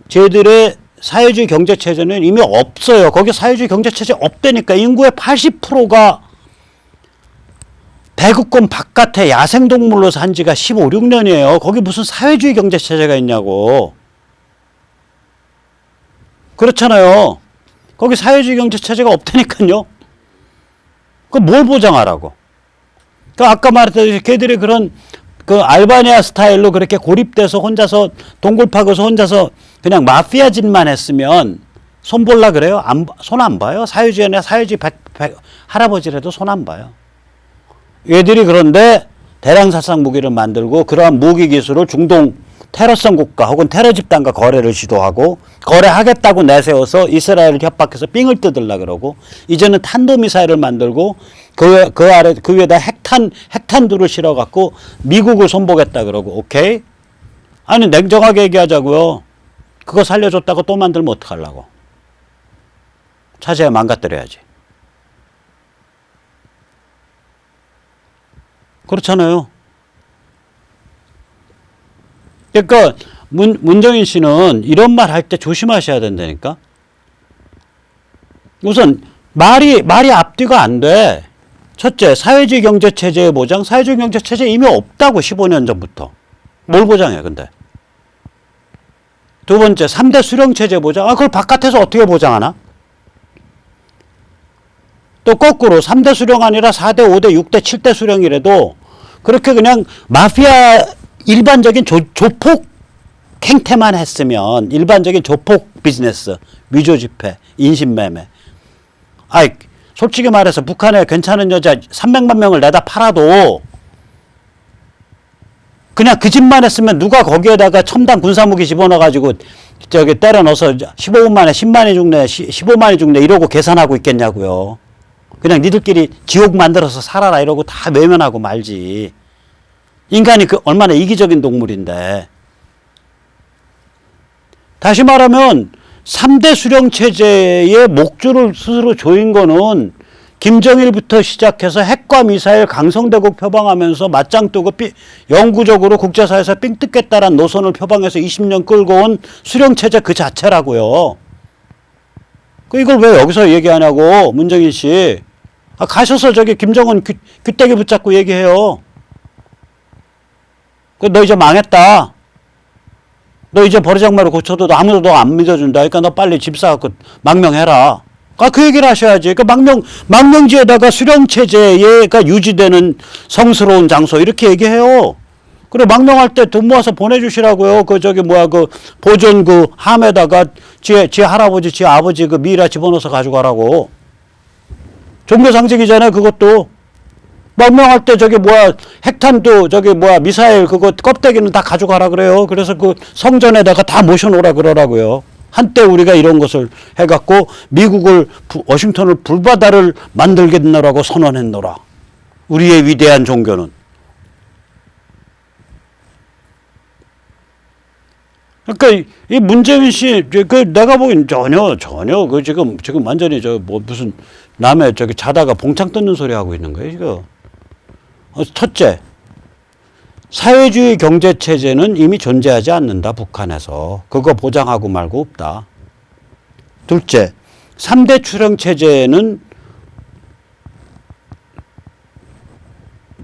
쟤들의 사회주의 경제체제는 이미 없어요. 거기 사회주의 경제체제 없다니까. 인구의 80%가 배급권 바깥에 야생동물로 산 지가 15, 16년이에요. 거기 무슨 사회주의 경제체제가 있냐고. 그렇잖아요. 거기 사회주의 경제체제가 없다니까요. 그 뭘 보장하라고. 그 아까 말했듯이 걔들이 그런 그 알바니아 스타일로 그렇게 고립돼서 혼자서 동굴 파고서 혼자서 그냥 마피아 짓만 했으면 손 볼라 그래요? 손 안 봐요. 사회주의나 사회주의 할아버지라도 손 안 봐요. 얘들이 그런데 대량살상 무기를 만들고 그러한 무기 기술을 중동 테러성 국가 혹은 테러 집단과 거래를 시도하고 거래하겠다고 내세워서 이스라엘을 협박해서 삥을 뜯으려고 그러고 이제는 탄도미사일을 만들고 그 위에다 핵탄두를 실어갖고 미국을 손보겠다 그러고 오케이? 아니 냉정하게 얘기하자고요. 그거 살려줬다고 또 만들면 어떡하려고. 차제에 망가뜨려야지. 그렇잖아요. 그러니까 문정인 씨는 이런 말 할 때 조심하셔야 된다니까. 우선 말이 앞뒤가 안 돼. 첫째, 사회주의 경제체제의 보장. 사회주의 경제체제 이미 없다고 15년 전부터. 뭘 보장해 근데. 두 번째, 3대 수령체제 보장. 그걸 바깥에서 어떻게 보장하나? 또 거꾸로 3대 수령 아니라 4대, 5대, 6대, 7대 수령이라도 그렇게 그냥 마피아 일반적인 조폭 행태만 했으면 일반적인 조폭 비즈니스, 위조지폐, 인신매매. 아이 솔직히 말해서 북한에 괜찮은 여자 300만 명을 내다 팔아도 그냥 그 짓만 했으면 누가 거기에다가 첨단 군사무기 집어넣어가지고 저기 때려 넣어서 15분 만에 10만이 죽네, 15만이 죽네 이러고 계산하고 있겠냐고요. 그냥 니들끼리 지옥 만들어서 살아라 이러고 다 외면하고 말지. 인간이 그 얼마나 이기적인 동물인데. 다시 말하면 3대 수령체제의 목줄을 스스로 조인 거는 김정일부터 시작해서 핵과 미사일 강성대국 표방하면서 맞짱 뜨고 영구적으로 국제사회에서 삥 뜯겠다라는 노선을 표방해서 20년 끌고 온 수령체제 그 자체라고요. 이걸 왜 여기서 얘기하냐고 문정인 씨. 가셔서 저기 김정은 귀때기 붙잡고 얘기해요. 너 이제 망했다. 너 이제 버르장마를 고쳐도 아무도 너 안 믿어준다. 그러니까 너 빨리 집 사갖고 망명해라. 그 얘기를 하셔야지. 망명지에다가 수령체제가 유지되는 성스러운 장소 이렇게 얘기해요. 그래 망명할 때 돈 모아서 보내주시라고요. 보존 함에다가 지 할아버지, 지 아버지 미이라 집어넣어서 가져가라고. 종교상징이잖아요. 그것도. 망명할 때 핵탄두 미사일 그거 껍데기는 다 가져가라 그래요. 그래서 그 성전에다가 다 모셔놓으라 그러라고요. 한때 우리가 이런 것을 해갖고 워싱턴을 불바다를 만들겠노라고 선언했노라. 우리의 위대한 종교는. 그러니까 이 문재인 씨 내가 보기엔 전혀 지금 완전히 무슨 남의 자다가 봉창 뜯는 소리 하고 있는 거예요 지금. 첫째, 사회주의 경제체제는 이미 존재하지 않는다 북한에서. 그거 보장하고 말고 없다. 둘째, 3대 수령체제는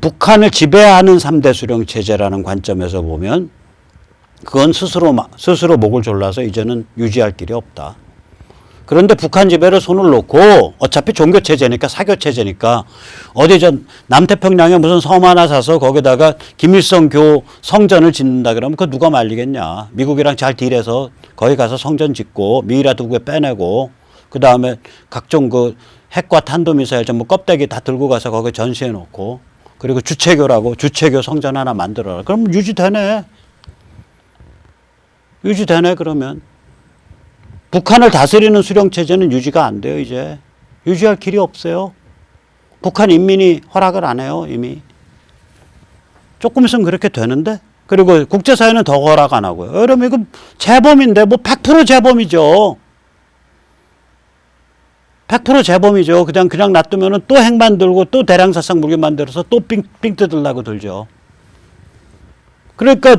북한을 지배하는 3대 수령체제라는 관점에서 보면 그건 스스로 목을 졸라서 이제는 유지할 길이 없다. 그런데 북한 지배를 손을 놓고 어차피 종교체제니까 사교체제니까 어디 남태평양에 무슨 섬 하나 사서 거기다가 김일성교 성전을 짓는다 그러면 그거 누가 말리겠냐. 미국이랑 잘 딜해서 거기 가서 성전 짓고 미이라 두개 빼내고 그 다음에 각종 핵과 탄도미사일 전부 껍데기 다 들고 가서 거기 전시해 놓고, 그리고 주체교라고 주체교 성전 하나 만들어라. 그럼 유지되네. 유지되네, 그러면. 북한을 다스리는 수령체제는 유지가 안 돼요, 이제. 유지할 길이 없어요. 북한 인민이 허락을 안 해요, 이미. 조금 있으면 그렇게 되는데? 그리고 국제사회는 더 허락 안 하고요. 여러분, 이거 재범인데, 뭐 100% 재범이죠. 100% 재범이죠. 그냥 놔두면 또 핵 만들고 또 대량殺무기 만들어서 또 삥 뜯으려고 들죠. 그러니까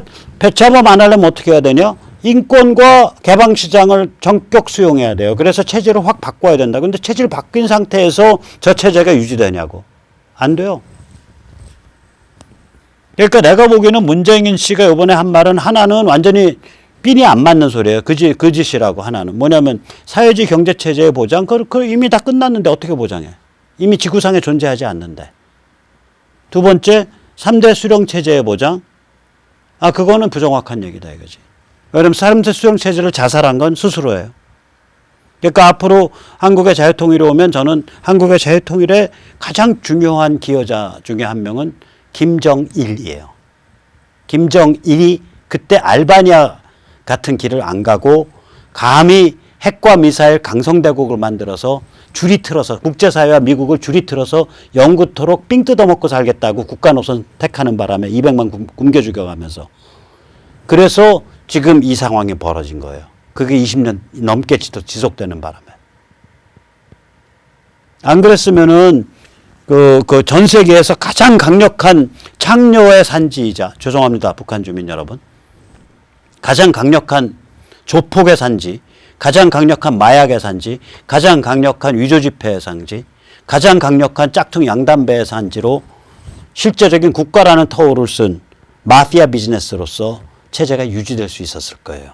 재범 안 하려면 어떻게 해야 되냐? 인권과 개방시장을 전격 수용해야 돼요. 그래서 체제를 확 바꿔야 된다. 근데 체제를 바뀐 상태에서 저 체제가 유지되냐고. 안 돼요. 그러니까 내가 보기에는 문재인 씨가 이번에 한 말은 하나는 완전히 삔이 안 맞는 소리예요. 그 짓이라고 하나는. 뭐냐면 사회주의 경제체제의 보장, 그걸 이미 다 끝났는데 어떻게 보장해? 이미 지구상에 존재하지 않는데. 두 번째, 3대 수령체제의 보장. 그거는 부정확한 얘기다 이거지. 여러분, 3대 수령체제를 자살한 건 스스로예요. 그러니까 앞으로 한국의 자유통일이 오면 저는 한국의 자유통일의 가장 중요한 기여자 중에 한 명은 김정일이에요. 김정일이 그때 알바니아 같은 길을 안 가고 감히 핵과 미사일 강성대국을 만들어서 줄이 틀어서 국제사회와 미국을 줄이 틀어서 영구토록 삥 뜯어먹고 살겠다고 국가 노선 택하는 바람에 200만 굶겨 죽여가면서. 그래서 지금 이 상황이 벌어진 거예요. 그게 20년 넘게 지속되는 바람에. 안 그랬으면은 전 세계에서 가장 강력한 창녀의 산지이자, 죄송합니다, 북한 주민 여러분. 가장 강력한 조폭의 산지, 가장 강력한 마약의 산지, 가장 강력한 위조지폐의 산지, 가장 강력한 짝퉁 양담배의 산지로 실제적인 국가라는 터울을 쓴 마피아 비즈니스로서 체제가 유지될 수 있었을 거예요.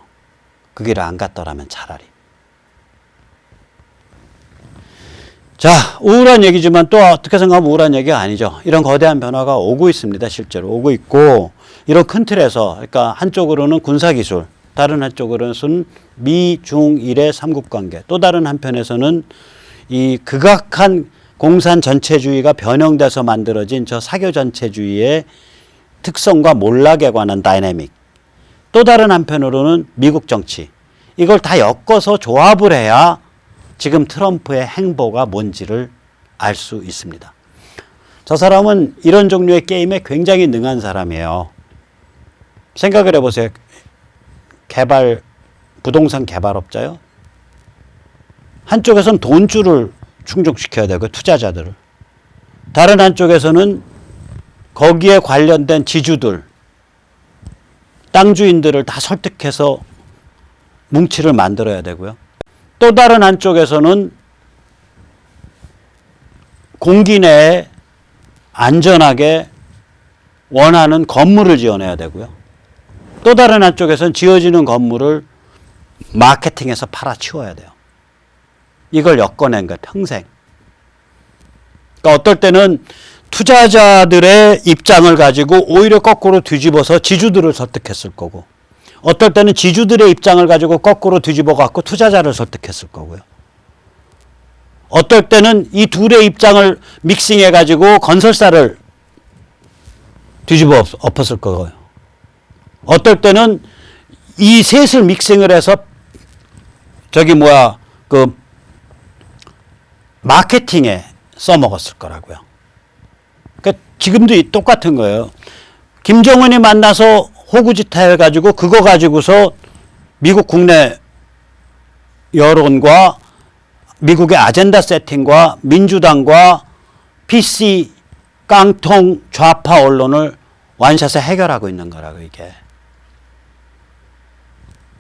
그 길을 안 갔더라면 차라리. 자, 우울한 얘기지만 또 어떻게 생각하면 우울한 얘기가 아니죠. 이런 거대한 변화가 오고 있습니다. 실제로 오고 있고, 이런 큰 틀에서, 그러니까 한쪽으로는 군사기술, 다른 한쪽으로는 미, 중, 일의 삼국관계, 또 다른 한편에서는 이 극악한 공산 전체주의가 변형돼서 만들어진 저 사교 전체주의의 특성과 몰락에 관한 다이내믹, 또 다른 한편으로는 미국 정치, 이걸 다 엮어서 조합을 해야 지금 트럼프의 행보가 뭔지를 알 수 있습니다. 저 사람은 이런 종류의 게임에 굉장히 능한 사람이에요. 생각을 해보세요. 부동산 개발업자요. 한쪽에서는 돈줄을 충족시켜야 되고, 투자자들을. 다른 한쪽에서는 거기에 관련된 지주들, 땅주인들을 다 설득해서 뭉치를 만들어야 되고요. 또 다른 한쪽에서는 공기 내에 안전하게 원하는 건물을 지어내야 되고요. 또 다른 한쪽에서는 지어지는 건물을 마케팅해서 팔아치워야 돼요. 이걸 엮어낸 거예요, 평생. 그러니까 어떨 때는 투자자들의 입장을 가지고 오히려 거꾸로 뒤집어서 지주들을 설득했을 거고, 어떨 때는 지주들의 입장을 가지고 거꾸로 뒤집어 갖고 투자자를 설득했을 거고요. 어떨 때는 이 둘의 입장을 믹싱해 가지고 건설사를 뒤집어 엎었을 거고요. 어떨 때는 이 셋을 믹싱을 해서 마케팅에 써먹었을 거라고요. 그러니까 지금도 똑같은 거예요. 김정은이 만나서 호구짓 해가지고 그거 가지고서 미국 국내 여론과 미국의 아젠다 세팅과 민주당과 PC 깡통 좌파 언론을 완샷에 해결하고 있는 거라고, 이게.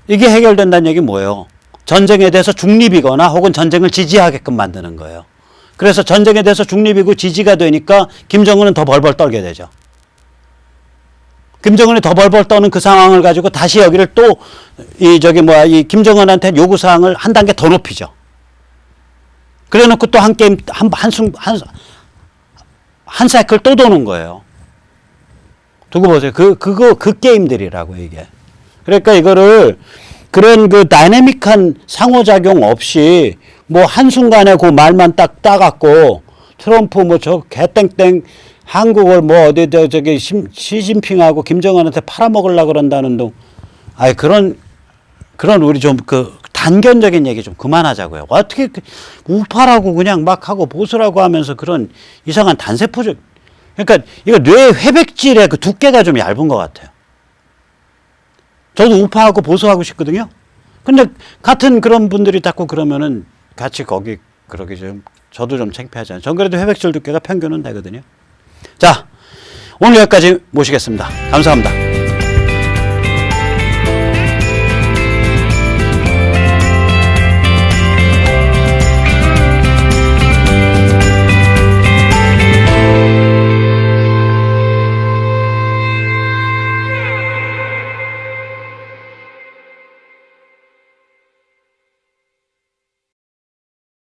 이게 해결된다는 얘기 뭐예요? 전쟁에 대해서 중립이거나 혹은 전쟁을 지지하게끔 만드는 거예요. 그래서 전쟁에 대해서 중립이고 지지가 되니까 김정은은 더 벌벌 떨게 되죠. 김정은이 더 벌벌 떠는 그 상황을 가지고 다시 여기를 또 이 김정은한테 요구사항을 한 단계 더 높이죠. 그래 놓고 또 한 게임, 한 사이클 또 도는 거예요. 두고 보세요. 그 게임들이라고, 이게. 그러니까 이거를 그런 다이내믹한 상호작용 없이 뭐 한순간에 그 말만 딱 따갖고 트럼프 뭐 저 개땡땡 한국을 뭐 어디 저기 시진핑하고 김정은한테 팔아먹으려고 그런다는 둥. 아이 그런 우리 좀 그 단견적인 얘기 좀 그만하자고요. 어떻게 우파라고 그냥 막 하고 보수라고 하면서 그런 이상한 단세포적. 그러니까 이거 뇌 회백질의 그 두께가 좀 얇은 것 같아요. 저도 우파하고 보수하고 싶거든요. 근데 같은 그런 분들이 자꾸 그러면은 같이 거기 그러기 좀 저도 좀 창피하잖아요. 전 그래도 회백질 두께가 평균은 되거든요. 자, 오늘 여기까지 모시겠습니다. 감사합니다.